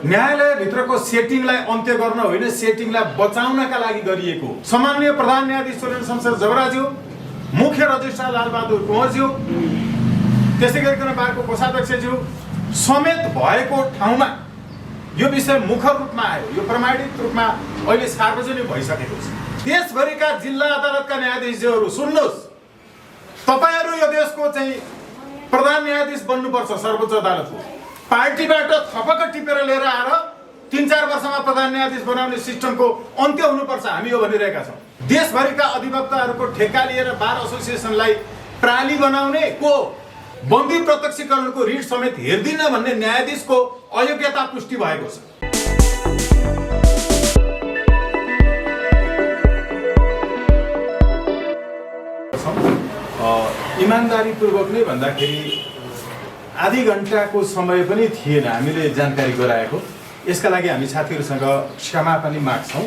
न्यायालयभित्रको सेटिङलाई अन्त्य गर्न होइन, सेटिङलाई बचाउनका लागि गरिएको। सम्माननीय प्रधान न्यायाधीश स्वरेन्द्र शमशेर जबराज्यू, मुख्य रजिस्ट्रार लालबहादुर कुँवरज्यू, त्यसै गरिकन बारको कोषाध्यक्षज्यू समेत भएको ठाउँमा यो विषय मुखर रूपमा आयो, यो प्रमाणित रूपमा अहिले सार्वजनिक भइसकेको छ। देशभरिका जिल्ला अदालतका न्यायाधीशहरू सुन्नुहोस्, तपाईहरू यो देशको चाहिँ प्रधान न्यायाधीश बन्नुपर्छ। सर्वोच्च अदालतको पार्टीबाट थपक्क टिपेर लिएर आएर 3-4 वर्षमा प्रधान न्यायाधीश बनाउने सिस्टमको अन्त्य हुनुपर्छ। हामी यो भनिरहेका छौँ। देशभरिका अधिवक्ताहरूको ठेक्का लिएर बार एसोसिएसनलाई प्राली बनाउने को बन्दी प्रत्यक्षीकरणको रिट समेत हेर्दिन भन्ने न्यायाधीशको अयोग्यता पुष्टि भएको छ। इमानदारीपूर्वक नै भन्दाखेरि आधी घण्टाको समय पनि थिएन हामीले जानकारी गराएको। यसका लागि हामी साथीहरूसँग क्षमा पनि माग्छौँ,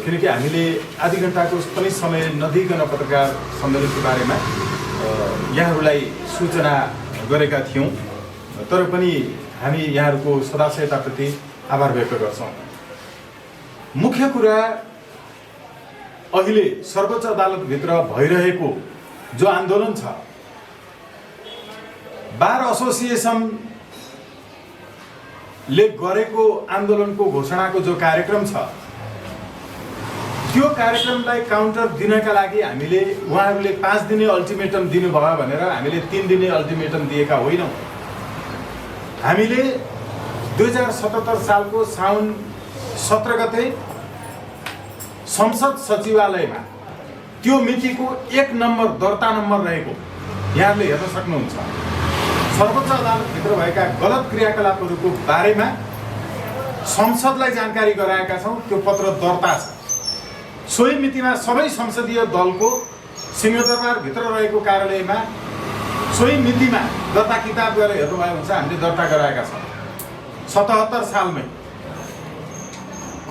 किनकि हामीले आधी घण्टाको पनि समय नदिइकन पत्रकार सम्मेलनको बारेमा यहाँहरूलाई सूचना गरेका थियौँ। तर पनि हामी यहाँहरूको सदाशयताप्रति आभार व्यक्त गर्छौँ। मुख्य कुरा अहिले सर्वोच्च अदालतभित्र भइरहेको जो आन्दोलन छ, बार एसोसिएसनले गरेको आन्दोलनको घोषणाको जो कार्यक्रम छ, त्यो कार्यक्रमलाई काउन्टर दिनका लागि हामीले उहाँहरूले 5 दिने अल्टिमेटम दिनुभयो भनेर हामीले 3 दिने अल्टिमेटम दिएका होइनौँ। हामीले 2077 सालको साउन 17 गते संसद सचिवालयमा त्यो मितिको 1 नम्बर दर्ता नम्बर रहेको यहाँले हेर्न सक्नुहुन्छ। सर्वोच्च अदालतभित्र भएका गलत क्रियाकलापहरूको बारेमा संसदलाई जानकारी गराएका छौँ। त्यो पत्र दर्ता छ। सोही मितिमा सबै संसदीय दलको सिंहदरबारभित्र रहेको कार्यालयमा सोही मितिमा दर्ता किताब गरेर हेर्नुभयो हुन्छ, हामीले दर्ता गराएका छौँ। 77 सालमै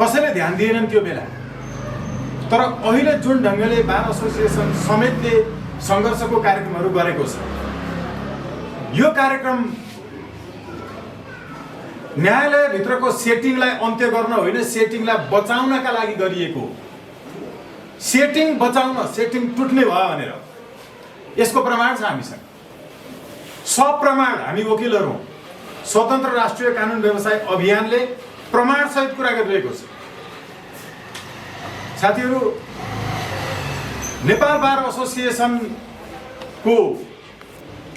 कसैले ध्यान दिएनन् त्यो बेला। तर अहिले जुन ढङ्गले बार एसोसिएसन समेतले सङ्घर्षको कार्यक्रमहरू गरेको छ, यो कार्यक्रम न्यायालयभित्रको सेटिङलाई अन्त्य गर्न होइन, सेटिङलाई बचाउनका लागि गरिएको। सेटिङ बचाउन, सेटिङ टुट्ने भयो भनेर यसको प्रमाण छ हामीसँग। सप्रमाण हामी वकिलहरू हौँ। स्वतन्त्र राष्ट्रिय कानुन व्यवसाय अभियानले प्रमाणसहित कुरा गरिरहेको छ। साथीहरू, नेपाल बार एसोसिएसनको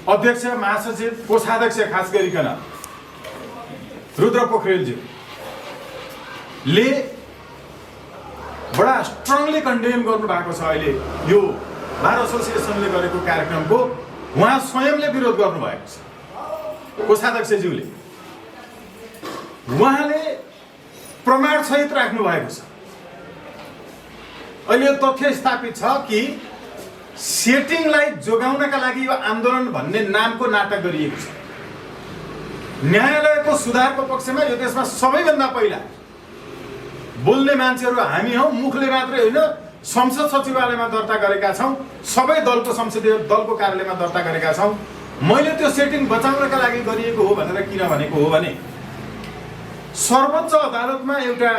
अध्यक्ष, महासचिव, कोषाध्यक्ष खास गरिकन रुद्र पोखरेलज्यूले बडा स्ट्रङली कन्डेम गर्नु भएको छ। अहिले यो बार एसोसिएसनले गरेको कार्यक्रमको उहाँ स्वयंले विरोध गर्नुभएको छ। कोषाध्यक्षज्यूले उहाँले प्रमाणसहित राख्नु भएको छ। अहिले तथ्य स्थापित छ कि सेटिङलाई जोगाउनका लागि यो आन्दोलन भन्ने नामको नाटक गरिएको छ। न्यायालयको सुधारको पक्षमा यो देशमा सबैभन्दा पहिला बोल्ने मान्छेहरू हामी हौँ। मुखले मात्रै होइन, संसद सचिवालयमा दर्ता गरेका छौँ, सबै दलको संसदीय दलको कार्यालयमा दर्ता गरेका छौँ। मैले त्यो सेटिङ बचाउनका लागि गरिएको हो भनेर किन भनेको हो भने सर्वोच्च अदालतमा एउटा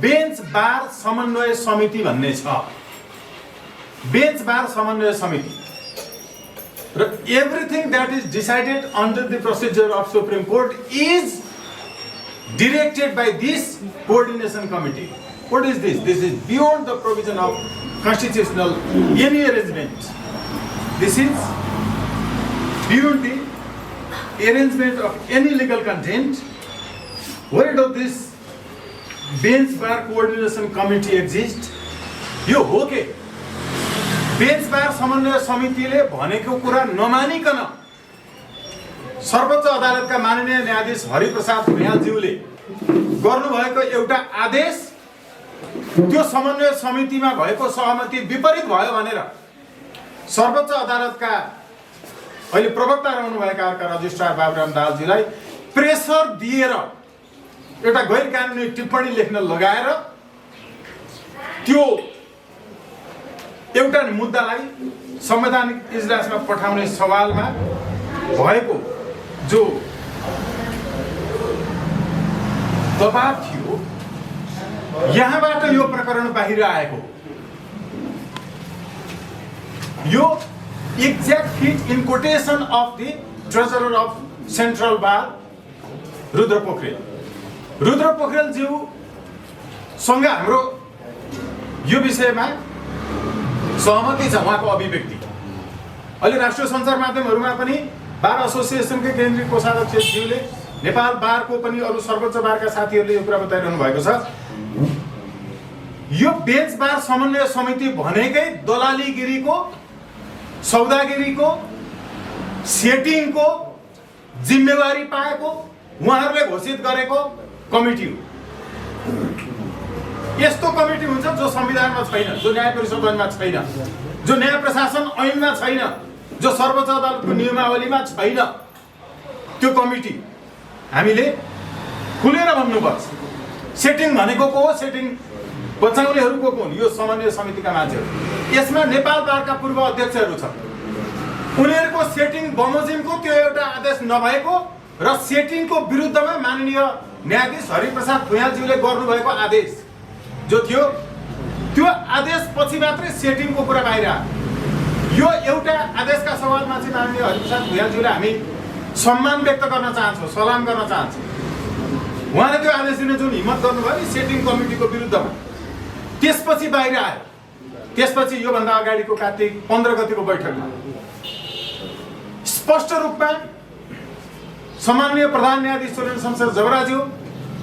बेन्च बार समन्वय समिति भन्ने छ। बेन्च बार समन्वय समिति र everything that is decided under the procedure of supreme court is directed by this coordination committee. What is this? This is beyond the provision of constitutional any arrangement. This is beyond the arrangement of any legal content. Where does this bench bar coordination committee exist? यो हो के bench बार समन्वय समितिले भनेको कुरा नमानिकन सर्वोच्च अदालतका माननीय न्यायाधीश हरिप्रसाद भुइँयालज्यूले गर्नुभएको एउटा आदेश त्यो समन्वय समितिमा भएको सहमति विपरीत भयो भनेर सर्वोच्च अदालतका अहिले प्रवक्ता रहनुभएका रजिस्ट्रार बाबुराम दाहालज्यूलाई प्रेसर दिएर एउटा गैर कानुनी टिप्पणी लेख्न लगाएर त्यो एउटा मुद्दालाई संवैधानिक इजलासमा पठाउने सवालमा भएको जो दबाव थियो, यहाँबाट यो प्रकरण बाहिर आएको। यो exact fit in quotation of the treasurer of central bar Rudra Pokharel. Rudra Pokharel ज्यूसँग हाम्रो यो विषयमा सहमति छ, उहाँको अभिव्यक्ति। अहिले राष्ट्रिय सञ्चार माध्यमहरूमा पनि बार एसोसिएसनकै केन्द्रीय कोषाध्यक्ष ज्यूले नेपाल बारको पनि अरू सर्वोच्च बारका साथीहरूले यो कुरा बताइरहनु भएको छ। यो बेन्च बार समन्वय समिति भनेकै दलालीगिरीको, सौदागिरीको, सेटिङको जिम्मेवारी पाएको उहाँहरूले घोषित गरेको कमिटी हो। यस्तो कमिटी हुन्छ जो संविधानमा छैन, जो न्याय परिषद ऐनमा छैन, जो न्याय प्रशासन ऐनमा छैन, जो सर्वोच्च अदालतको नियमावलीमा छैन। त्यो कमिटी हामीले खुलेर भन्नुपर्छ। सेटिङ भनेको को हो, सेटिङ बचाउनेहरूको को हुन्? यो समन्वय समितिका मान्छेहरू। यसमा नेपाल बारका पूर्व अध्यक्षहरू छन्। उनीहरूको सेटिङ बमोजिमको त्यो एउटा आदेश नभएको र सेटिङको विरुद्धमा माननीय न्यायाधीश हरिप्रसाद भुइँयालज्यूले गर्नुभएको आदेश जो थियो, त्यो आदेश पछि मात्रै सेटिङको कुरा बाहिर आयो। यो एउटा आदेशका सवालमा चाहिँ माननीय हरिप्रसाद भुइँयालज्यूलाई हामी सम्मान व्यक्त गर्न चाहन्छौँ, सलाम गर्न चाहन्छौँ। उहाँले त्यो आदेश दिने जुन हिम्मत गर्नुभयो नि सेटिङ कमिटीको विरुद्धमा, त्यसपछि बाहिर आयो। त्यसपछि योभन्दा अगाडिको कार्तिक 15 गतिको बैठकमा स्पष्ट रूपमा सम्माननीय प्रधान न्यायाधीश सुरेन्द्र शमशेर जबराज्यू,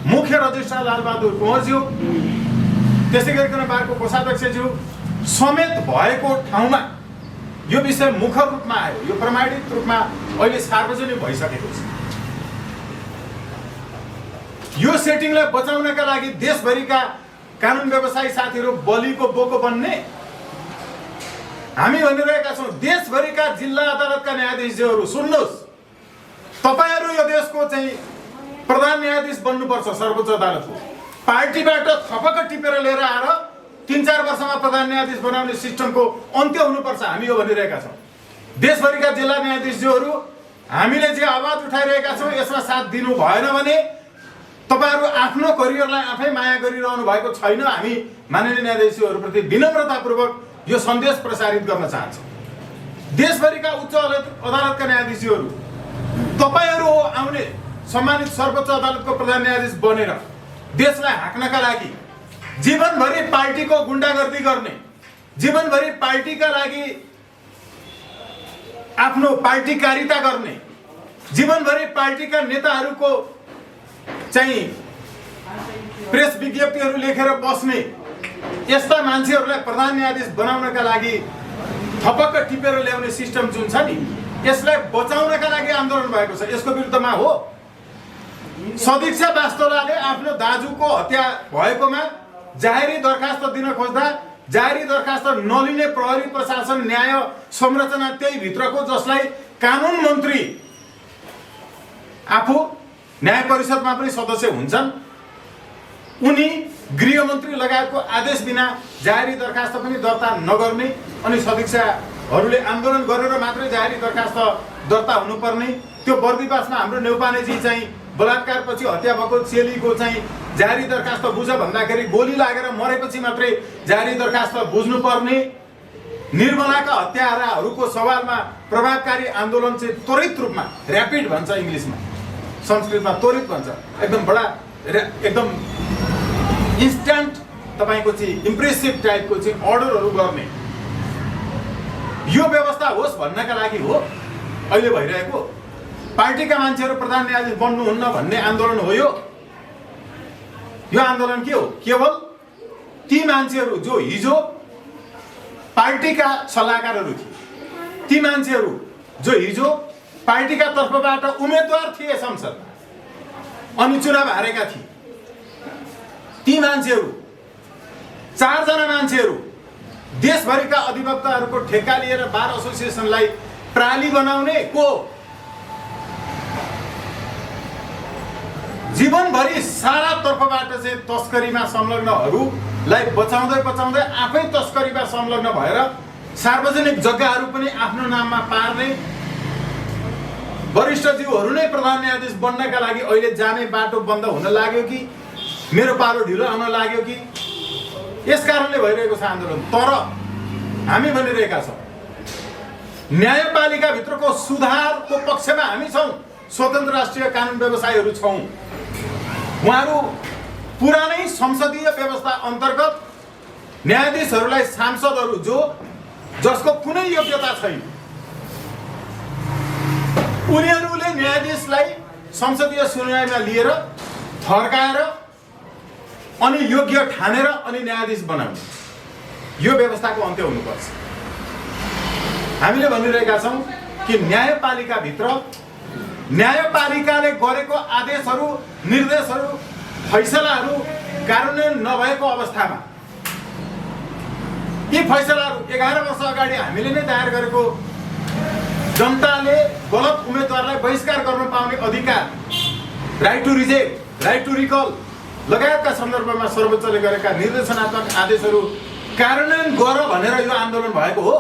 मुख्य रजिस्ट्रार लालबहादुर कुँवरज्यू, त्यसै गरिकन बारको कोषाध्यक्षज्यू समेत भएको ठाउँमा यो विषय मुखर रूपमा आयो। यो प्रमाणित रूपमा अहिले सार्वजनिक भइसकेको छ। यो सेटिङलाई बचाउनका लागि देशभरिका कानुन व्यवसायी साथीहरू बलिको बोको बन्ने हामी भनिरहेका छौँ। देशभरिका जिल्ला अदालतका न्यायाधीशहरू सुन्नुहोस्, तपाईहरू यो देशको चाहिँ प्रधान न्यायाधीश बन्नुपर्छ। सर्वोच्च अदालतको पार्टीबाट थपक्क टिपेर लिएर आएर 3-4 वर्षमा प्रधान न्यायाधीश बनाउने सिस्टमको अन्त्य हुनुपर्छ। हामी यो भनिरहेका छौँ। देशभरिका जिल्ला न्यायाधीशहरू हामीले जे आवाज उठाइरहेका छौँ यसमा साथ दिनु भएन भने तपाईहरू आफ्नो करियरलाई आफै माया गरिरहनु भएको छैन। हामी माननीय न्यायाधीशहरूप्रति विनम्रतापूर्वक यो सन्देश प्रसारित गर्न चाहन्छौँ। देशभरिका उच्च अदालतका न्यायाधीशहरू तपाईहरू हो आउने सम्मानित सर्वोच्च अदालतको प्रधान न्यायाधीश बनेर देशलाई हाँक्नका लागि जीवनभरि पार्टीको गुण्डागर्दी गर्ने, जीवनभरि पार्टीका लागि आफ्नो पार्टीकारिता गर्ने, जीवनभरि पार्टीका नेताहरूको चाहिँ प्रेस विज्ञप्तिहरू लेखेर बस्ने यस्ता मान्छेहरूलाई प्रधान न्यायाधीश बनाउनका लागि थपक्क टिपेर ल्याउने सिस्टम जुन छ नि, यसलाई बचाउनका लागि आन्दोलन भएको छ। यसको विरुद्धमा हो। सदीक्षा वास्तोलाले आफ्नो दाजुको हत्या भएकोमा जाहेरी दरखास्त दिन खोज्दा जाहेरी दरखास्त नलिने प्रहरी प्रशासन न्याय संरचना त्यही भित्रको, जसलाई कानुन मन्त्री आफू न्याय परिषदमा पनि सदस्य हुन्छन्, उनी गृहमन्त्री लगायतको आदेश बिना जाहेरी दरखास्त पनि दर्ता नगर्ने अनि सदस्यहरूले आन्दोलन गरेर मात्रै जाहेरी दरखास्त दर्ता हुनुपर्ने। त्यो बर्दिवासमा हाम्रो नेउपानेजी चाहिँ बलात्कारपछि हत्या भएको चेलीको चाहिँ जाहेरी दरखास्त बुझ भन्दाखेरि गोली लागेर मरेपछि मात्रै जाहेरी दरखास्त बुझ्नुपर्ने। निर्मलाका हत्याराहरूको सवालमा प्रभावकारी आन्दोलन चाहिँ त्वरित रूपमा, ऱ्यापिड भन्छ इङ्ग्लिसमा, संस्कृतमा त्वरित भन्छ, एकदम बडा एकदम इन्स्ट्यान्ट तपाईको चाहिँ इम्प्रेसिभ टाइपको चाहिँ अर्डरहरू गर्ने यो व्यवस्था होस् भन्नका लागि हो अहिले भइरहेको। पार्टीका मान्छेहरू प्रधान न्यायाधीश बन्नुहुन्न भन्ने आन्दोलन हो यो। यो आन्दोलन के हो? केवल ती मान्छेहरू जो हिजो पार्टीका सल्लाहकारहरू थिए, ती मान्छेहरू जो हिजो पार्टीका तर्फबाट उम्मेदवार थिए संसदमा अनि चुनाव हारेका थिए, ती मान्छेहरू 4 जना मान्छेहरू देशभरिका अधिवक्ताहरूको ठेक्का लिएर बार एसोसिएसनलाई प्राली बनाउने को जीवनभरि सारा तर्फबाट चाहिँ तस्करीमा संलग्नहरूलाई बचाउँदै बचाउँदै आफै तस्करीमा संलग्न भएर सार्वजनिक जग्गाहरू पनि आफ्नो नाममा पार्ने वरिष्ठ जीवहरू नै प्रधान न्यायाधीश बन्नका लागि अहिले जाने बाटो बन्द हुन लाग्यो कि मेरो पालो ढिलो आउन लाग्यो कि यस कारणले भइरहेको छ आन्दोलन। तर हामी भनिरहेका छौँ न्यायपालिकाभित्रको सुधारको पक्षमा हामी छौँ, स्वतन्त्र राष्ट्रिय कानुन व्यवसायीहरू छौँ। उहाँहरू पुरानै संसदीय व्यवस्था अन्तर्गत न्यायाधीशहरूलाई सांसदहरू जसको कुनै योग्यता छैन, उनीहरूले न्यायाधीशलाई संसदीय सुनवाईमा लिएर फर्काएर अनि योग्य ठानेर अनि न्यायाधीश बनाउने यो व्यवस्थाको अन्त्य हुनुपर्छ। हामीले भनिरहेका छौँ कि न्यायपालिकाभित्र न्यायपालिकाले गरेको आदेशहरू, निर्देशहरू, फैसलाहरू कार्यान्वयन नभएको अवस्थामा यी फैसलाहरू 11 वर्ष अगाडि हामीले नै दायर गरेको जनताले गलत उम्मेदवारलाई बहिष्कार गर्न पाउने अधिकार, right to reject, right to recall लगायतका सन्दर्भमा सर्वोच्चले गरेका निर्देशनात्मक आदेशहरू कार्यान्वयन गर भनेर यो आन्दोलन भएको हो।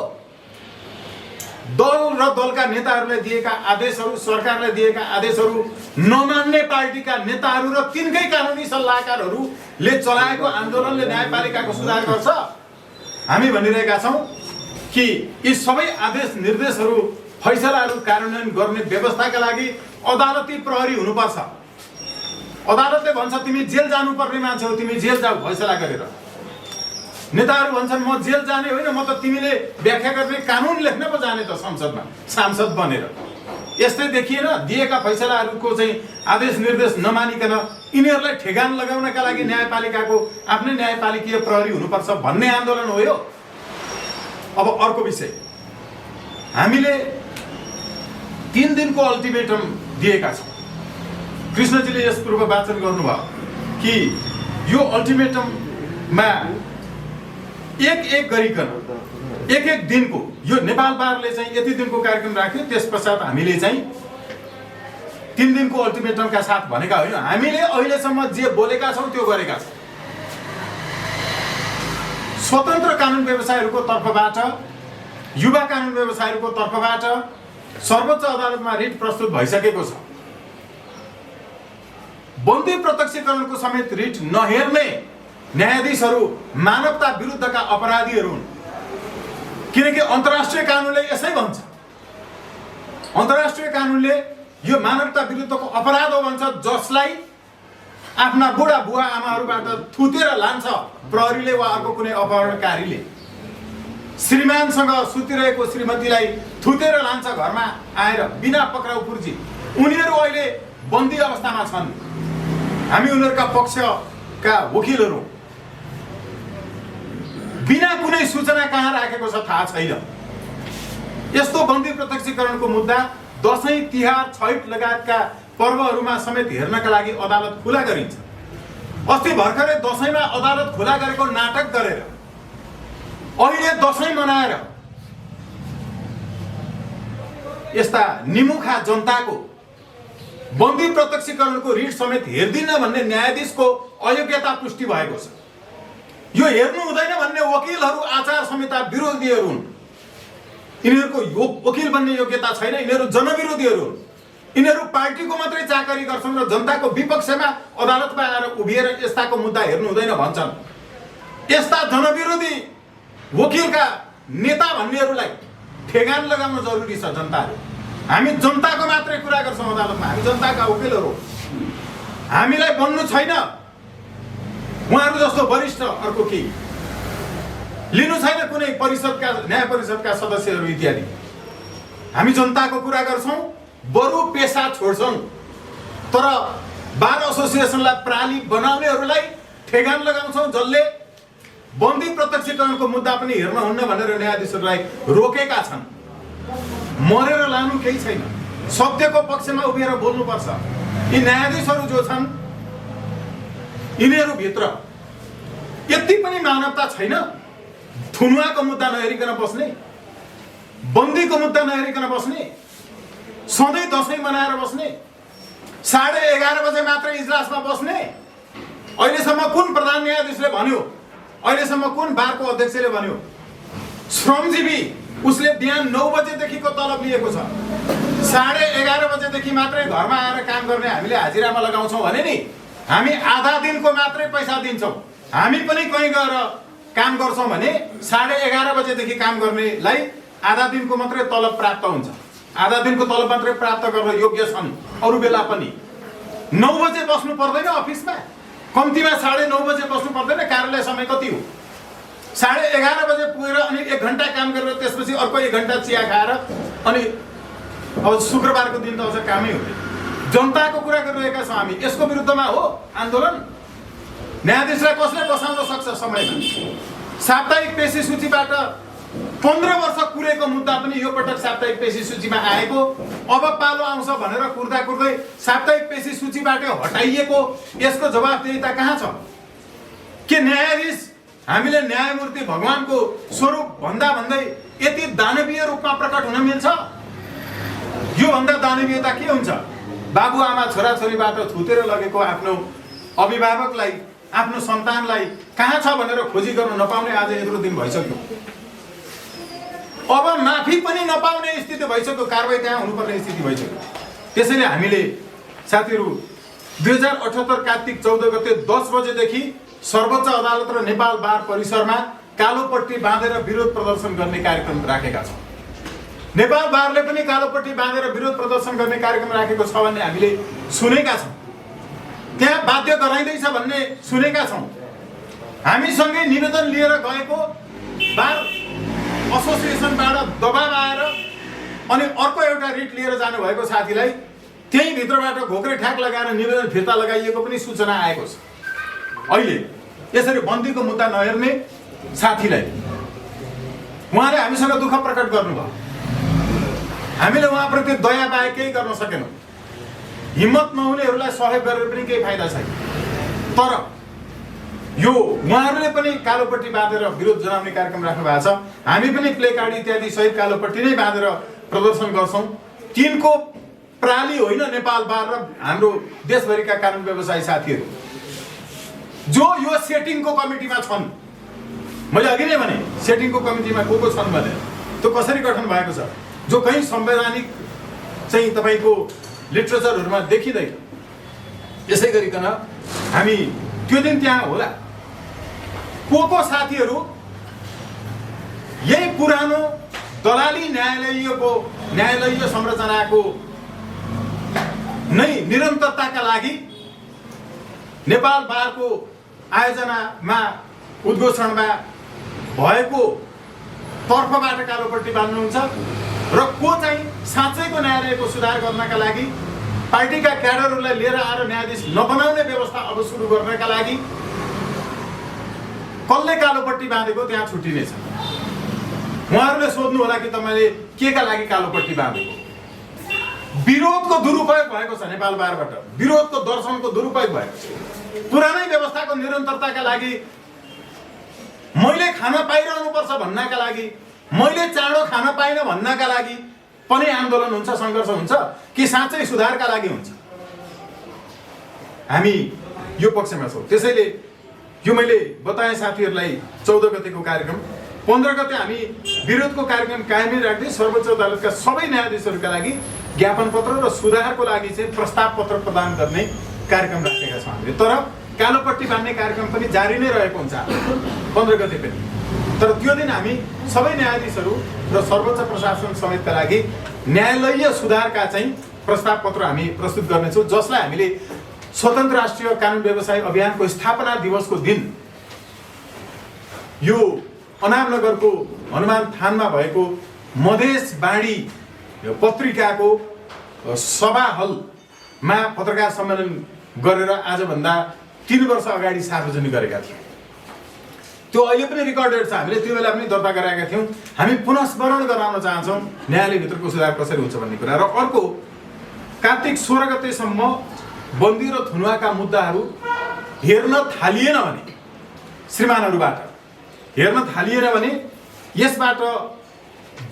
दल र दलका नेताहरूलाई दिएका आदेशहरू, सरकारलाई दिएका आदेशहरू नमान्ने पार्टीका नेताहरू र तिनकै कानुनी सल्लाहकारहरूले चलाएको आन्दोलनले न्यायपालिकाको सुधार गर्छ। हामी भनिरहेका छौँ कि यी सबै आदेश, निर्देशहरू, फैसलाहरू कार्यान्वयन गर्ने व्यवस्थाका लागि अदालती प्रहरी हुनुपर्छ। अदालतले भन्छ तिमी जेल जानुपर्ने मान्छे हो, तिमी जेल जाऊ फैसला गरेर। नेताहरू भन्छन् म जेल जाने होइन, म त तिमीले व्याख्या गर्ने कानुन लेख्न पो जाने त संसदमा सांसद बनेर। यस्तै देखिएन दिएका फैसलाहरूको चाहिँ आदेश निर्देश नमानिकन यिनीहरूलाई ठेगान लगाउनका लागि न्यायपालिकाको आफ्नै न्यायपालिकीय प्रहरी हुनुपर्छ भन्ने आन्दोलन हो यो। अब अर्को विषय, हामीले 3 दिनको अल्टिमेटम दिएका छौँ। कृष्णजीले यस पूर्व वाचन गर्नुभयो कि यो अल्टिमेटममा एक गरिकन एक दिनको यो नेपाल बारले चाहिँ यति दिनको कार्यक्रम राख्यो, त्यस पश्चात हामीले चाहिँ 3 दिनको अल्टिमेटमका साथ भनेका होइन, हामीले अहिलेसम्म जे बोलेका छौँ त्यो गरेका छौँ। स्वतन्त्र कानुन व्यवसायीहरूको तर्फबाट, युवा कानुन व्यवसायीहरूको तर्फबाट सर्वोच्च अदालतमा रिट प्रस्तुत भइसकेको छ। बन्दी प्रत्यक्षीकरणको समेत रिट नहेर्ने न्यायाधीशहरू मानवता विरुद्धका अपराधीहरू हुन्, किनकि अन्तर्राष्ट्रिय कानुनले यसै भन्छ। अन्तर्राष्ट्रिय कानुनले यो मानवता विरुद्धको अपराध हो भन्छ, जसलाई आफ्ना बुढा बुवा आमाहरूबाट थुतेर लान्छ प्रहरीले वा अर्को कुनै अपहरणकारीले। श्रीमानसँग सुतिरहेको श्रीमतीलाई थुतेर लान्छ घरमा आएर बिना पक्राउ पुर्जी। उनीहरू अहिले बन्दी अवस्थामा छन्, हामी उनीहरूका पक्षका वकिलहरू। बिना कुनै सूचना कहाँ राखेको छ थाहा छैन। यस्तो बन्दी प्रत्यक्षीकरणको मुद्दा दशैं, तिहार, छैठ लगायतका पर्वहरूमा समेत हेर्नका लागि अदालत खुला गरिन्छ। अस्ति भर्खरै दशैंमा अदालत खुला गरेको नाटक गरेर अहिले दशैं मनाएर यस्ता निमुखा जनताको बन्दी प्रत्यक्षीकरणको रिट समेत हेर्दिन भन्ने न्यायाधीशको अयोग्यता पुष्टि भएको छ। यो हेर्नु हुँदैन भन्ने वकिलहरू, आचार संहिता विरोधीहरू हुन्। यिनीहरूको वकिल बन्ने योग्यता छैन, यिनीहरू जनविरोधीहरू हुन्। यिनीहरू पार्टीको मात्रै चाकरी गर्छन् र जनताको विपक्षमा अदालतमा आएर उभिएर यस्ताको मुद्दा हेर्नु हुँदैन भन्छन्। यस्ता जनविरोधी वकिलका नेता भन्नेहरूलाई ठेगान लगाउन जरुरी छ जनताले। हामी जनताको मात्रै कुरा गर्छौँ अदालतमा, हामी जनताका वकिलहरू। हामीलाई बन्नु छैन उहाँहरू जस्तो वरिष्ठ अर्को के लिनु छैन कुनै परिषदका, न्याय परिषदका सदस्यहरू इत्यादि। हामी जनताको कुरा गर्छौँ, बरु पेसा छोड्छौँ। तर बार एसोसिएसनलाई प्राली बनाउनेहरूलाई ठेगान लगाउँछौँ, जसले बन्दी प्रत्यक्षीकरणको मुद्दा पनि हेर्न हुन्न भनेर न्यायाधीशहरूलाई रोकेका छन्। मरेर लानु केही छैन, सत्यको पक्षमा उभिएर बोल्नुपर्छ। यी न्यायाधीशहरू जो छन् यिनीहरूभित्र यति पनि मानवता छैन। थुनुवाको मुद्दा नहेरिकन बस्ने, बन्दीको मुद्दा नहेरिकन बस्ने, सधैँ दशैं मनाएर बस्ने, 11:30 बजे मात्रै इजलासमा बस्ने। अहिलेसम्म कुन प्रधान न्यायाधीशले भन्यो, अहिलेसम्म कुन बारको अध्यक्षले भन्यो श्रमजीवी उसले बिहान 9 बजेदेखिको तलब लिएको छ, 11:30 बजेदेखि मात्रै घरमा आएर काम गर्ने हामीले हाजिरामा लगाउँछौँ भने नि हामी आधा दिनको मात्रै पैसा दिन्छौँ। हामी पनि कहीँ गएर काम गर्छौँ भने 11:30 बजेदेखि काम गर्नेलाई आधा दिनको मात्रै तलब प्राप्त हुन्छ। आधा दिनको तलब मात्रै प्राप्त गर्न योग्य छन्। अरू बेला पनि 9 बजे बस्नु पर्दैन अफिसमा, कम्तीमा 9:30 बजे बस्नु पर्दैन। कार्यालय समय कति हो? 11:30 बजे पुगेर अनि 1 घन्टा काम गरेर त्यसपछि अर्को 1 घन्टा चिया खाएर अनि अब शुक्रबारको दिन त अझ कामै हुँदैन। जनताको कुरा गरिरहेका छौँ हामी। यसको विरुद्धमा हो आन्दोलन। न्यायाधीशलाई कसले बसाउन सक्छ समयमा? साप्ताहिक पेशी सूचीबाट 15 वर्ष कुरेको मुद्दा पनि यो पटक साप्ताहिक पेशी सूचीमा आएको। अब पालो आउँछ भनेर कुर्दा कुर्दै साप्ताहिक पेशी सूचीबाट हटाइएको। यसको जवाफदेहिता कहाँ छ? के न्यायाधीश हामीले न्यायमूर्ति भगवानको स्वरूप भन्दै यति दानवीय रूपमा प्रकट हुन मिल्छ? यो भन्दा दानवीयता के हुन्छ? बाबुआमा छोराछोरीबाट थुतेर लगेको आफ्नो अभिभावकलाई, आफ्नो सन्तानलाई कहाँ छ भनेर खोजी गर्न नपाउने आज यत्रो दिन भइसक्यो। अब माफी पनि नपाउने स्थिति भइसक्यो। कारबाही त्यहाँ हुनुपर्ने स्थिति भइसक्यो। त्यसैले हामीले साथीहरू 2078 कार्तिक 14 गते 10 बजेदेखि सर्वोच्च अदालत र नेपाल बार परिसरमा कालोपट्टी बाँधेर विरोध प्रदर्शन गर्ने कार्यक्रम राखेका छौँ। नेपाल बारले पनि कालोपट्टी बाँधेर विरोध प्रदर्शन गर्ने कार्यक्रम राखेको छ भन्ने हामीले सुनेका छौँ। त्यहाँ बाध्य गराइँदैछ भन्ने सुनेका छौँ। हामीसँगै निवेदन लिएर गएको बार एसोसिएसनबाट दबाब आएर अनि अर्को एउटा रिट लिएर जानुभएको साथीलाई त्यही भित्रबाट घोक्रे ठ्याक लगाएर निवेदन फिर्ता लगाइएको पनि सूचना आएको छ। अहिले यसरी बन्दीको मुद्दा नहेर्ने साथीलाई उहाँले हामीसँग दुःख प्रकट गर्नुभयो। हामीले उहाँप्रति दया बाहेक केही गर्न सकेनौँ। हिम्मत नहुनेहरूलाई सहयोग गरेर पनि केही फाइदा छैन। तर यो उहाँहरूले पनि कालोपट्टी बाँधेर विरोध जनाउने कार्यक्रम राख्नु भएको छ। हामी पनि प्ले कार्ड इत्यादि सहित कालोपट्टी नै बाँधेर प्रदर्शन गर्छौँ। तिनको प्राली होइन नेपाल बार र हाम्रो देशभरिका कानुन व्यवसायी साथीहरू जो यो सेटिङको कमिटीमा छन्। मैले अघि नै भने सेटिङको कमिटीमा को छन् भनेर त्यो कसरी गठन भएको छ जो कहीँ संवैधानिक चाहिँ तपाईँको लिटरेचरहरूमा देखिँदैन। यसै गरिकन हामी त्यो दिन त्यहाँ होला। को साथीहरू यही पुरानो दलाली न्यायालयीय संरचनाको नै निरन्तरताका लागि नेपाल बारको आयोजनामा उद्घोषणमा भएको तर्फबाट कालोपट्टी बाँध्नुहुन्छ र को चाहिँ साँच्चैको न्यायालयको सुधार गर्नका लागि पार्टीका क्याडरहरूलाई लिएर आएर न्यायाधीश नबनाउने व्यवस्था अब सुरु गर्नका लागि कसले कालोपट्टी बाँधेको त्यहाँ छुट्टिनेछ। उहाँहरूले सोध्नु होला कि तपाईँले के का लागि कालोपट्टी बाँधेको? विरोधको दुरुपयोग भएको छ नेपाल बारबाट। विरोधको दर्शनको दुरुपयोग भएको छ। पुरानै व्यवस्थाको निरन्तरताका लागि, मैले खान पाइरहनुपर्छ भन्नका लागि, मैले चाँडो खान पाइनँ भन्नका लागि पनि आन्दोलन हुन्छ, सङ्घर्ष हुन्छ कि साँच्चै सुधारका लागि हुन्छ? हामी यो पक्षमा छौँ। त्यसैले यो मैले बताएँ साथीहरूलाई 14 गतेको कार्यक्रम। 15 गते हामी विरोधको कार्यक्रम कायमै राख्दै सर्वोच्च अदालतका सबै न्यायाधीशहरूका लागि ज्ञापन पत्र र सुधारको लागि चाहिँ प्रस्ताव पत्र प्रदान गर्ने कार्यक्रम राखेका छौँ हामीले। तर कालोपट्टी बाँध्ने कार्यक्रम पनि जारी नै रहेको हुन्छ 15 गते पनि। तर त्यो दिन हामी सबै न्यायाधीशहरू र सर्वोच्च प्रशासन समेतका लागि न्यायालयीय सुधारका चाहिँ प्रस्ताव पत्र हामी प्रस्तुत गर्नेछौँ, जसलाई हामीले स्वतन्त्र राष्ट्रिय कानुन व्यवसाय अभियानको स्थापना दिवसको दिन यो अनामनगरको हनुमान थानमा भएको मधेस बाणी पत्रिकाको सभा हलमा पत्रकार सम्मेलन गरेर आजभन्दा 3 वर्ष अगाडि सार्वजनिक गरेका थियौँ। त्यो अहिले पनि रेकर्डेड छ। हामीले त्यो बेला पनि दर्ता गराएका थियौँ। हामी पुनः स्मरण गराउन चाहन्छौँ न्यायालयभित्रको सुधार कसरी हुन्छ भन्ने कुरा। र अर्को, कार्तिक 16 गतेसम्म बन्दी र थुनुवाका मुद्दाहरू हेर्न थालिएन भने, श्रीमानहरूबाट हेर्न थालिएन भने यसबाट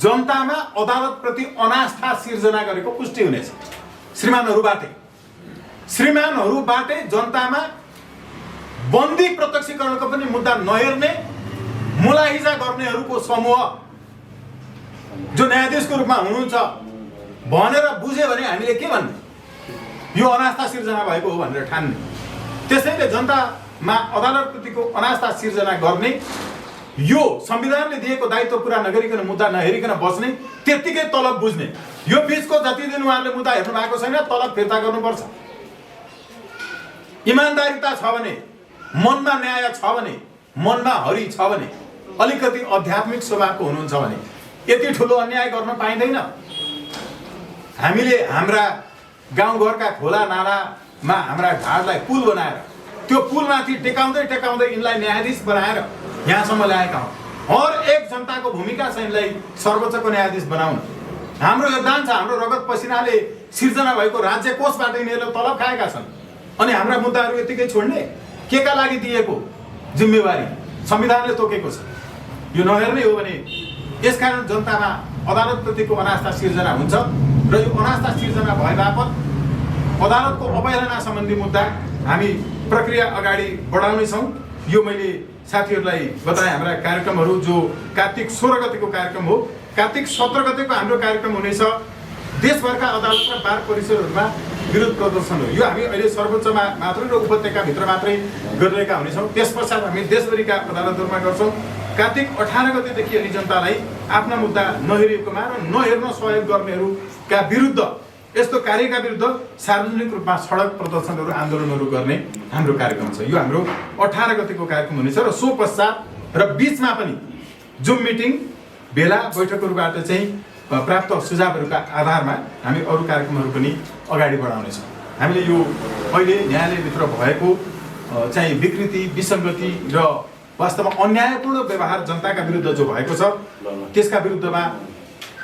जनतामा अदालतप्रति अनास्था सिर्जना गरेको पुष्टि हुनेछ। श्रीमानहरूबाटै जनतामा बन्दी प्रत्यक्षीकरणको पनि मुद्दा नहेर्ने, मुलाहिजा गर्नेहरूको समूह जो न्यायाधीशको रूपमा हुनुहुन्छ भनेर बुझ्यो भने हामीले के भन्ने? यो अनास्था सिर्जना भएको हो भनेर ठान्ने। त्यसैले जनतामा अदालतप्रतिको अनास्था सिर्जना गर्ने, यो संविधानले दिएको दायित्व पुरा नगरिकन मुद्दा नहेरिकन बस्ने, त्यत्तिकै तलब बुझ्ने, यो बीचको जति दिन उहाँहरूले मुद्दा हेर्नु भएको छैन तलब फिर्ता गर्नुपर्छ। इमानदारिता छ भने, मनमा न्याय छ भने, मनमा हरि छ भने, अलिकति आध्यात्मिक स्वभावको हुनुहुन्छ भने यति ठुलो अन्याय गर्न पाइँदैन। हामीले हाम्रा गाउँघरका खोला नालामा हाम्रा घाटलाई पुल बनाएर त्यो पुलमाथि टेकाउँदै टेकाउँदै यिनलाई न्यायाधीश बनाएर यहाँसम्म ल्याएका हौँ। हर एक जनताको भूमिका छ यिनलाई सर्वोच्चको न्यायाधीश बनाउन। हाम्रो योगदान छ, हाम्रो रगत पसिनाले सिर्जना भएको राज्य कोषबाट यिनीहरूले तलब खाएका छन्। अनि हाम्रा मुद्दाहरू यतिकै छोड्ने के का लागि दिएको जिम्मेवारी संविधानले तोकेको छ। यो नहेर्ने हो भने यसकारण जनतामा अदालतप्रतिको अनास्था सिर्जना हुन्छ र यो अनास्था सिर्जना भए बापत अदालतको अवहेलना सम्बन्धी मुद्दा हामी प्रक्रिया अगाडि बढाउनेछौँ। यो मैले साथीहरूलाई बताएँ। हाम्रा कार्यक्रमहरू जो कार्तिक 16 गतेको कार्यक्रम हो, कार्तिक 17 गतेको हाम्रो कार्यक्रम हुनेछ देशभरका अदालत र बार परिसरहरूमा विरोध प्रदर्शन हो। यो हामी अहिले सर्वोच्चमा मात्रै र उपत्यकाभित्र मात्रै गरिरहेका हुनेछौँ। त्यस पश्चात हामी देशभरिका अदालतहरूमा गर्छौँ। कार्तिक 18 गतेदेखि अनि जनतालाई आफ्ना मुद्दा नहेरिएकोमा र नहेर्न सहयोग गर्नेहरूका विरुद्ध, यस्तो कार्यका विरुद्ध सार्वजनिक रूपमा सडक प्रदर्शनहरू आन्दोलनहरू गर्ने हाम्रो कार्यक्रम छ। यो हाम्रो 18 गतेको कार्यक्रम हुनेछ र सो पश्चात र बिचमा पनि जुम मिटिङ, भेला बैठकहरूबाट चाहिँ प्राप्त सुझावहरूका आधारमा हामी अरू कार्यक्रमहरू पनि अगाडि बढाउनेछौँ। हामीले यो अहिले न्यायालयभित्र भएको चाहिँ विकृति, विसङ्गति र वास्तवमा अन्यायपूर्ण व्यवहार जनताका विरुद्ध जो भएको छ त्यसका विरुद्धमा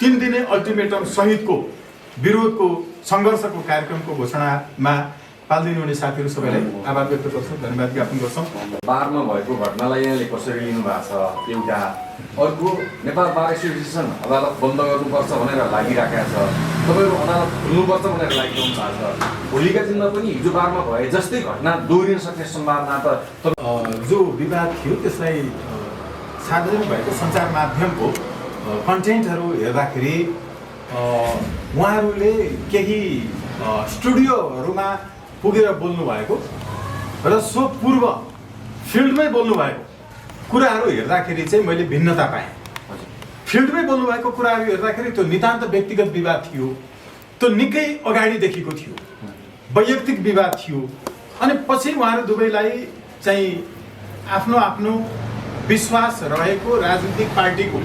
3 दिने अल्टिमेटम सहितको विरोधको सङ्घर्षको कार्यक्रमको घोषणामा पाल्दिनु हुने साथीहरू सबैलाई आभार व्यक्त गर्छौँ, धन्यवाद ज्ञापन गर्छौँ। बारमा भएको घटनालाई यहाँले कसरी लिनु भएको छ एउटा, अर्को नेपाल बार एसोसिएसन अदालत बन्द गर्नुपर्छ भनेर लागिरहेको छ, तपाईँहरू अदालत खुल्नुपर्छ भनेर लागिरहनु भएको छ। भोलिका दिनमा पनि हिजो बारमा भए जस्तै घटना दोहोरिन सक्ने सम्भावना त जो विवाद थियो त्यसलाई सार्वजनिक भएको सञ्चार माध्यमको कन्टेन्टहरू हेर्दाखेरि उहाँहरूले केही स्टुडियोहरूमा पुगेर बोल्नु भएको र सो पूर्व फिल्डमै बोल्नु भएको कुराहरू हेर्दाखेरि चाहिँ मैले भिन्नता पाएँ। फिल्डमै बोल्नु भएको कुराहरू हेर्दाखेरि त्यो नितान्त व्यक्तिगत विवाद थियो, त्यो निकै अगाडिदेखिको थियो, वैयक्तिक विवाद थियो। अनि पछि उहाँहरू दुवैलाई चाहिँ आफ्नो आफ्नो विश्वास रहेको राजनीतिक पार्टीको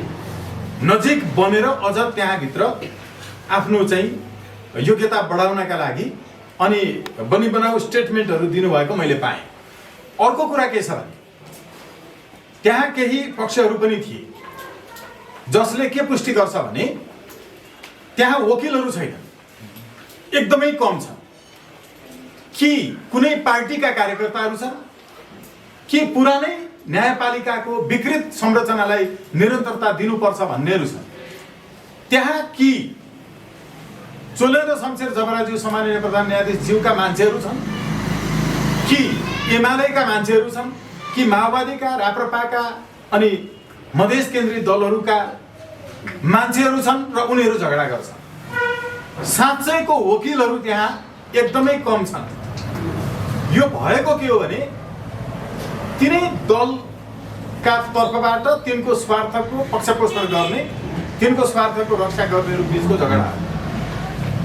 नजिक बनेर अझ त्यहाँभित्र आफ्नो चाहिँ योग्यता बढाउनका लागि अनि बनी बनाऊ स्टेटमेन्टहरू दिनुभएको मैले पाएँ। अर्को कुरा के छ भने त्यहाँ केही पक्षहरू पनि थिए जसले के पुष्टि गर्छ भने त्यहाँ वकिलहरू छैन, एकदमै कम छ। कि कुनै पार्टीका कार्यकर्ताहरू छन् कि पुरानै न्यायपालिकाको विकृत संरचनालाई निरन्तरता दिनुपर्छ भन्नेहरू छन्। त्यहाँ कि चोलेन्द्र शमशेर जबराज्यू सम्माननीय प्रधान न्यायाधीशज्यूका मान्छेहरू छन् कि एमालेका मान्छेहरू छन् कि माओवादीका, राप्रपाका अनि मधेस केन्द्रीय दलहरूका मान्छेहरू छन् र उनीहरू झगडा गर्छन्। साँच्चैको वकिलहरू त्यहाँ एकदमै कम छन्। यो भएको के हो भने तिनै दलका तर्फबाट तिनको स्वार्थको पक्षपोषण गर्ने, तिनको स्वार्थको रक्षा गर्नेहरू बिचको झगडा हो।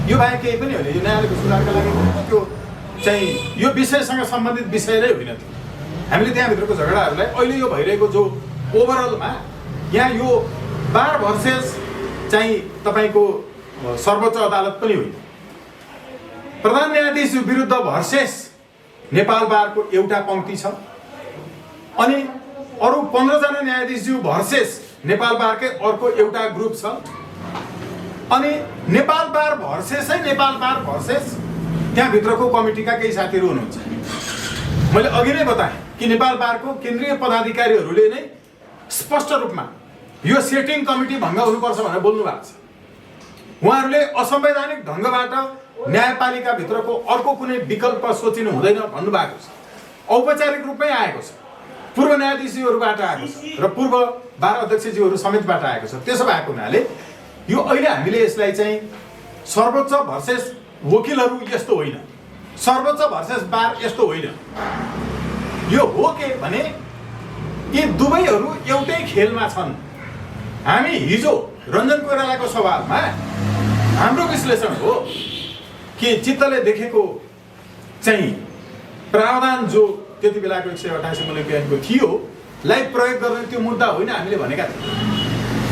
यो बाहेक केही पनि होइन। यो न्यायालयको सुधारका लागि त्यो चाहिँ यो विषयसँग सम्बन्धित विषय नै होइन थियो। हामीले त्यहाँभित्रको झगडाहरूलाई अहिले यो भइरहेको जो ओभरअलमा यहाँ यो बार भर्सेस चाहिँ तपाईँको सर्वोच्च अदालत पनि होइन, प्रधान न्यायाधीश विरुद्ध भर्सेस नेपाल बारको एउटा पंक्ति छ अनि अरू 15 जना न्यायाधीशज्यू भर्सेस नेपाल बारकै अर्को एउटा ग्रुप छ अनि नेपाल बार भर्सेसै नेपाल बार भर्सेस त्यहाँभित्रको कमिटीका केही साथीहरू हुनुहुन्छ। मैले अघि नै बताएँ कि नेपाल बारको केन्द्रीय पदाधिकारीहरूले नै स्पष्ट रूपमा यो सेटिङ कमिटी भङ्ग हुनुपर्छ भनेर बोल्नु भएको छ। उहाँहरूले असंवैधानिक ढङ्गबाट न्यायपालिका भित्रको अर्को कुनै विकल्प सोचिनु हुँदैन भन्नुभएको छ। औपचारिक रूपमै आएको छ, पूर्व न्यायाधीशहरूबाट आएको छ र पूर्व बार अध्यक्षज्यूहरू समेतबाट आएको छ। त्यसो भएको हुनाले यो अहिले हामीले यसलाई चाहिँ सर्वोच्च भर्सेस वकिलहरू यस्तो होइन, सर्वोच्च भर्सेस बार यस्तो होइन। यो हो के भने यी दुवैहरू एउटै खेलमा छन्। हामी हिजो रञ्जन कोइरालाको सवालमा हाम्रो विश्लेषण हो कि चित्तले देखेको चाहिँ प्रावधान जो त्यति बेलाको 188 मूल्य ऐनको थियो लाई प्रयोग गर्ने त्यो मुद्दा होइन हामीले भनेका थियौँ।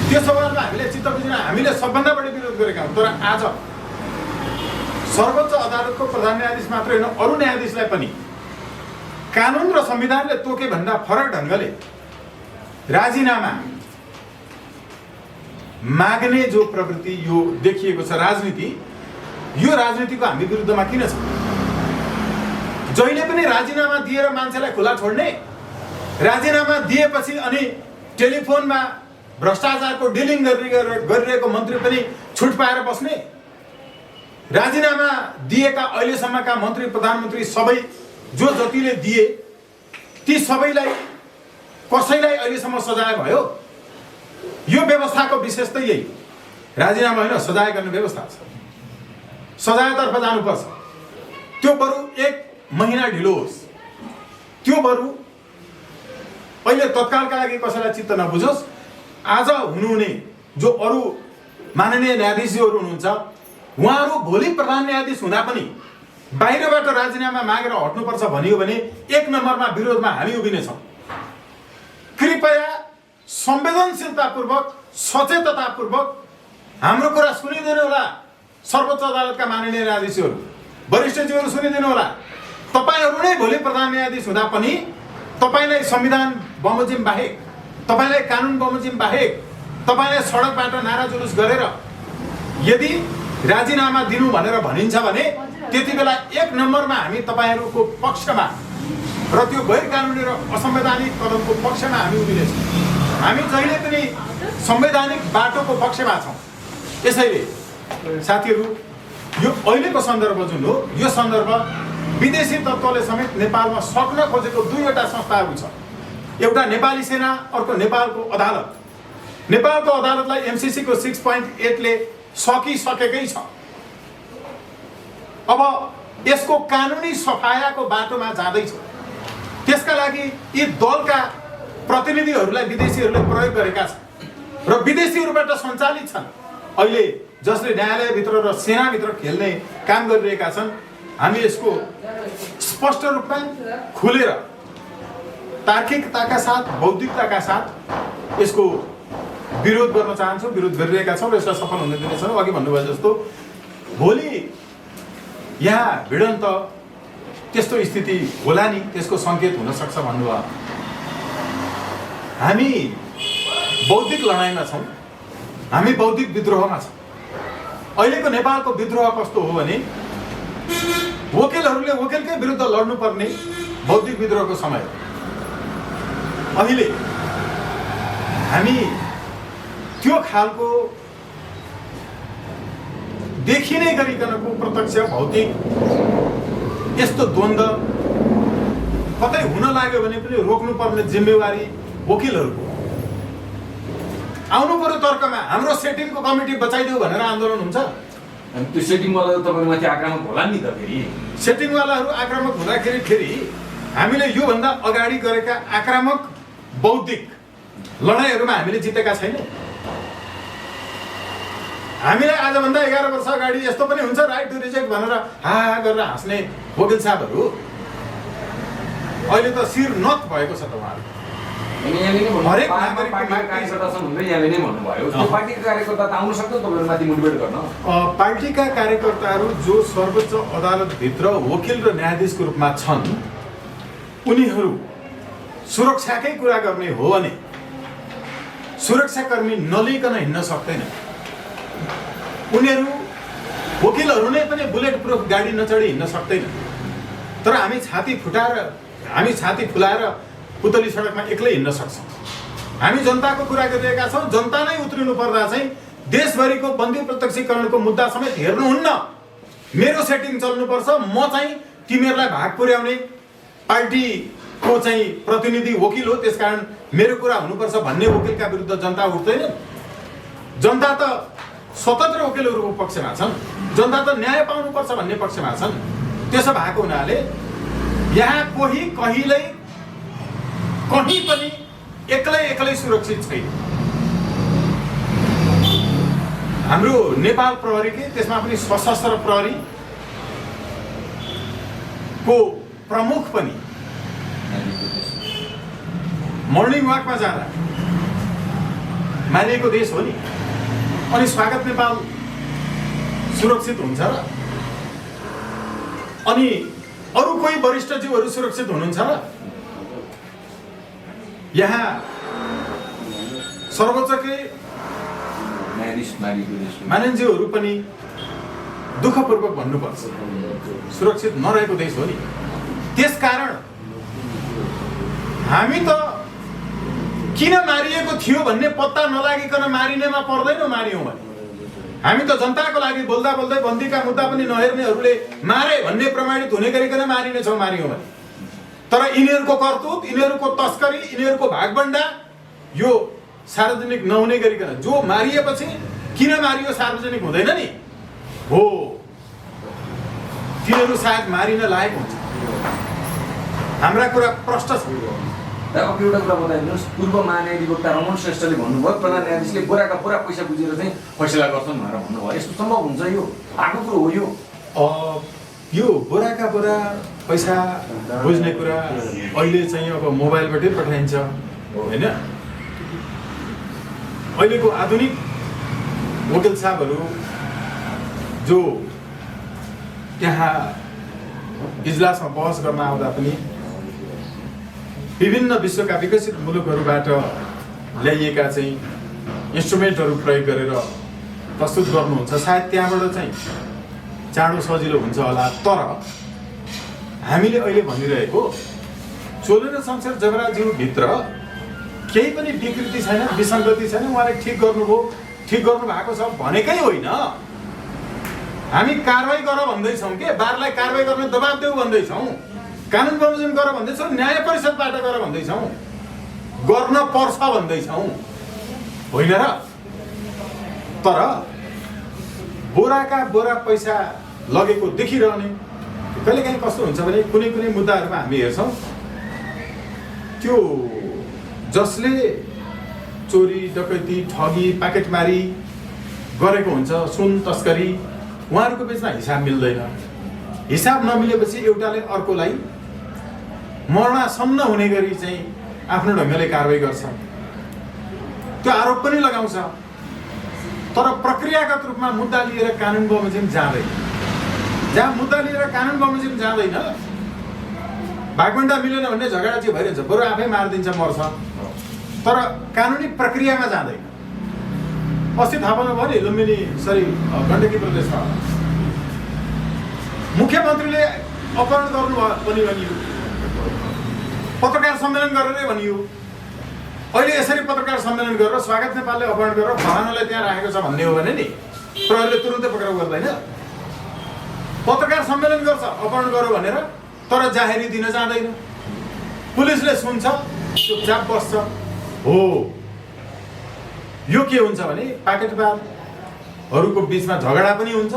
त्यो सवालमा हामीले चित्त बुझ्न हामीले सबभन्दा बढी विरोध गरेका हौँ। तर आज सर्वोच्च अदालतको प्रधान न्यायाधीश मात्र होइन अरू न्यायाधीशलाई पनि कानुन र संविधानले तोके भन्दा फरक ढङ्गले राजीनामा माग्ने जो प्रवृत्ति यो देखिएको छ राजनीति, यो राजनीतिको हामी विरुद्धमा किन छ? जहिले पनि राजीनामा दिएर मान्छेलाई खुला छोड्ने, राजीनामा दिएपछि अनि टेलिफोनमा भ्रष्टाचारको डिलिङ गरिरहेको मन्त्री पनि छुट पाएर बस्ने, राजीनामा दिएका अहिलेसम्मका मन्त्री प्रधानमन्त्री सबै जो जतिले दिए ती सबैलाई कसैलाई अहिलेसम्म सजाय भयो। यो व्यवस्थाको विशेषता यही राजीनामा होइन सजाय गर्ने व्यवस्था छ। सजायतर्फ जानुपर्छ। त्यो बरु 1 महिना ढिलो होस्, त्यो बरु अहिले तत्कालका लागि कसैलाई चित्त नबुझोस्। आज हुनुहुने जो अरू माननीय न्यायाधीशहरू हुनुहुन्छ उहाँहरू भोलि प्रधान न्यायाधीश हुँदा पनि बाहिरबाट राजीनामा मागेर हट्नुपर्छ भनियो भने 1 नम्बरमा विरोधमा हामी उभिनेछौँ। कृपया संवेदनशीलतापूर्वक सचेततापूर्वक हाम्रो कुरा सुनिदिनु होला। सर्वोच्च अदालतका माननीय न्यायाधीशहरू वरिष्ठज्यूहरू सुनिदिनु होला। तपाईहरू नै भोलि प्रधान न्यायाधीश हुँदा पनि तपाईलाई संविधान बमोजिम बाहेक, तपाईलाई कानुन बमोजिम बाहेक, तपाईलाई सडकबाट नारा जुलुस गरेर यदि राजीनामा दिनु भनेर भनिन्छ भने त्यति बेला 1 नम्बरमा हामी तपाईहरूको पक्षमा र त्यो गैर कानुनी र असंवैधानिक कदमको पक्षमा हामी उभिनेछौँ। हामी जहिले पनि संवैधानिक बाटोको पक्षमा छौँ। यसैले साथीहरू यो अहिलेको सन्दर्भ जुन हो यो सन्दर्भ विदेशी तत्त्वले समेत नेपालमा सक्न खोजेको 2वटा संस्थाहरू छ। एउटा नेपाली सेना, अर्को नेपालको अदालत। नेपालको अदालतलाई एमसीसी को 6.8 ले सकिसकेकै छ। अब यसको कानुनी सफायाको बाटोमा जाँदैछ। त्यसका लागि यी दलका प्रतिनिधिहरूलाई विदेशीहरूले प्रयोग गरेका छन् र विदेशीहरूबाट सञ्चालित छन्। अहिले जसले न्यायालयभित्र र सेनाभित्र खेल्ने काम गरिरहेका छन्। हामी यसको स्पष्ट रूपमा खुलेर तार्किकताका साथ, बौद्धिकताका साथ यसको विरोध गर्न चाहन्छौँ, विरोध गरिरहेका छौँ र यसलाई सफल हुन दिनेछौँ। अघि भन्नुभयो जस्तो भोलि यहाँ भिडन्त त्यस्तो स्थिति होला नि, त्यसको सङ्केत हुन सक्छ भन्नुभयो। हामी बौद्धिक लडाइँमा छौँ, हामी बौद्धिक विद्रोहमा छौँ। अहिलेको नेपालको विद्रोह कस्तो हो भने वकिलहरूले वकिलकै विरुद्ध लड्नुपर्ने बौद्धिक विद्रोहको समय हो। अहिले हामी त्यो खालको देखिने गरिकनको प्रत्यक्ष भौतिक यस्तो द्वन्द्व कतै हुन लाग्यो भने पनि रोक्नुपर्ने जिम्मेवारी वकिलहरूको। आउनु पर्यो तर्कमा। हाम्रो सेटिङको कमिटी बचाइदेऊ भनेर आन्दोलन हुन्छ। अनि त्यो सेटिङवाला तपाईँमाथि आक्रामक होला नि त फेरि। सेटिङवालाहरू आक्रामक हुँदाखेरि फेरि हामीले योभन्दा अगाडि गरेका आक्रामक बौद्धिक लडाइँहरूमा हामीले जितेका छैनौँ। हामीलाई आजभन्दा 11 वर्ष अगाडि यस्तो पनि हुन्छ राइट टु रिजेक्ट भनेर हा गरेर हाँस्ने वकिल साहबहरू अहिले त शिर नत भएको छ। उहाँहरू हरेक पार्टीका कार्यकर्ताहरू जो सर्वोच्च अदालतभित्र वकिल र न्यायाधीशको रूपमा छन् उनीहरू सुरक्षाकै कुरा गर्ने हो भने सुरक्षाकर्मी नलिकन हिँड्न सक्दैन। उनीहरू वकिलहरू नै पनि बुलेट प्रुफ गाडी नचढी हिँड्न सक्दैन। तर हामी छाती फुलाएर पुतली सडकमा एक्लै हिँड्न सक्छौँ। हामी जनताको कुरा गरिरहेका छौँ। जनता नै उत्रिनु पर्दा चाहिँ देशभरिको बन्दी प्रत्यक्षीकरणको मुद्दा समेत हेर्नुहुन्न। मेरो सेटिङ चल्नुपर्छ, म चाहिँ तिमीहरूलाई भाग पुर्याउने पार्टीको चाहिँ प्रतिनिधि वकिल हो, त्यसकारण मेरो कुरा हुनुपर्छ भन्ने वकिलका विरुद्ध जनता उठ्दैन। जनता त स्वतन्त्र वकिलहरूको पक्षमा छन्, जनता त न्याय पाउनुपर्छ भन्ने पक्षमा छन्। त्यसो भएको हुनाले यहाँ कोही कहिल्यै कहीँ पनि एक्लै सुरक्षित छैन। हाम्रो नेपाल प्रहरीले त्यसमा पनि सशस्त्र प्रहरी को प्रमुख पनि मर्निङ वाकमा जाँदा मानिएको देश हो नि, अनि स्वागत नेपाल सुरक्षित हुन्छ र? अनि अरू कोही वरिष्ठज्यूहरू सुरक्षित हुनुहुन्छ र? यहाँ सर्वोच्चकै मानिन्ज्यूहरू पनि दुःखपूर्वक भन्नुपर्छ, सुरक्षित नरहेको देश हो नि। त्यसकारण हामी त किन मारिएको थियो भन्ने पत्ता नलागिकन मारिनेमा पर्दैनौँ। मारियौँ भने हामी त जनताको लागि बोल्दा बोल्दै बन्दीका मुद्दा पनि नहेर्नेहरूले मारे भन्ने प्रमाणित हुने गरिकन मारिनेछौँ मारियौँ भने। तर यिनीहरूको करतुत, यिनीहरूको तस्करी, यिनीहरूको भागबण्डा यो सार्वजनिक नहुने गरिकन जो मारिएपछि किन मारियो सार्वजनिक हुँदैन नि। हो, तिनीहरू सायद मारिन लायक हुन्छ। हाम्रा कुरा प्रष्ट छ। अब एउटा कुरा बताइदिनुहोस्, पूर्व महान्यायाधिवक्ता रमन श्रेष्ठले भन्नुभयो प्रधान न्यायाधीशले बोराका बोरा पैसा बुझेर चाहिँ फैसला गर्छन् भनेर भन्नुभयो। यस्तो सम्भव हुन्छ? यो भएको कुरो हो? यो बोराका बोरा पैसा बुझ्ने कुरा अहिले चाहिँ अब मोबाइलबाटै पठाइन्छ होइन? अहिलेको आधुनिक वकिल साहबहरू जो त्यहाँ इजलासमा बहस गर्न आउँदा पनि विभिन्न विश्वका विकसित मुलुकहरूबाट ल्याइएका चाहिँ इन्स्ट्रुमेन्टहरू प्रयोग गरेर प्रस्तुत गर्नुहुन्छ। सायद त्यहाँबाट चाहिँ चाँडो सजिलो हुन्छ होला। तर हामीले अहिले भनिरहेको चोलेर शमशेर जबराज्यूभित्र केही पनि विकृति छैन, विसङ्गति छैन, उहाँले ठिक गर्नुभयो, ठिक गर्नु भएको छ भनेकै होइन। हामी कारवाही गर भन्दैछौँ के, बारलाई कारवाही गर्ने दबाब देऊ भन्दैछौँ, कानुन बमोजिम गर भन्दैछौँ, न्याय परिषदबाट गर भन्दैछौँ, गर्न पर्छ भन्दैछौँ, होइन र? तर बोराका बोरा पैसा लगेको देखिरहने कहिलेकाहीँ कस्तो हुन्छ भने कुनै कुनै मुद्दाहरूमा हामी हेर्छौँ त्यो जसले चोरी डकैती ठगी प्याकेटमारी गरेको हुन्छ, सुन तस्करी, उहाँहरूको बिचमा हिसाब मिल्दैन। हिसाब नमिलेपछि एउटाले अर्कोलाई मर्नासम्म हुने गरी चाहिँ आफ्नो ढङ्गले कारवाही गर्छ, त्यो आरोप पनि लगाउँछ। तर प्रक्रियागत रूपमा मुद्दा लिएर कानुन बमोजिम जाँदैन। जहाँ मुद्दा लिएर कानुन बमोजिम जाँदैन, भागबण्डा मिलेन भन्ने झगडा चाहिँ भइरहन्छ, बरु आफै मारिदिन्छ, मर्छ, तर कानुनी प्रक्रियामा जाँदैन। अस्ति थाहा पाउनुभयो नि लुम्बिनी गण्डकी प्रदेशमा मुख्यमन्त्रीले अपहरण गर्नुभयो पनि भनियो, पत्रकार सम्मेलन गरेरै भनियो। अहिले यसरी पत्रकार सम्मेलन गरेर स्वागत नेपालले अपहरण गरेर भवानालाई त्यहाँ राखेको छ भन्ने हो भने नि प्रहरीले तुरुन्तै पक्राउ गर्दैन। पत्रकार सम्मेलन गर्छ अपहरण गर्यो भनेर, तर जाहेरी दिन जाँदैन। पुलिसले सुन्छ, चुपचाप बस्छ। हो, यो के हुन्छ भने प्याकेटबारहरूको बिचमा झगडा पनि हुन्छ,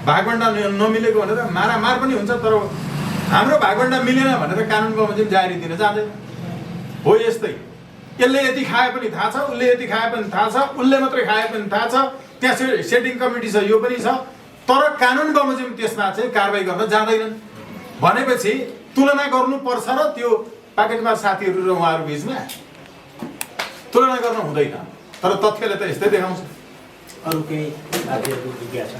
भागबण्डा नमिलेको भनेर मारामार पनि हुन्छ। तर हाम्रो भागबण्डा मिलेन भनेर कानुन बमोजिम जाहेरी दिन जाँदैन। हो यस्तै, यसले यति खाए पनि थाहा छ, उसले यति खाए पनि थाहा छ, उसले मात्रै खाए पनि थाहा छ, त्यहाँ सेटिङ कमिटी छ, यो पनि छ, तर कानुन बमोजिम त्यसमा चाहिँ कारवाही गर्न जाँदैनन्। भनेपछि तुलना गर्नुपर्छ र त्यो प्याकेटमा साथीहरू र उहाँहरू बिचमा तुलना गर्न हुँदैन। तर तथ्यले त यस्तै देखाउँछ। अरू केही साथीहरूको जिज्ञासा?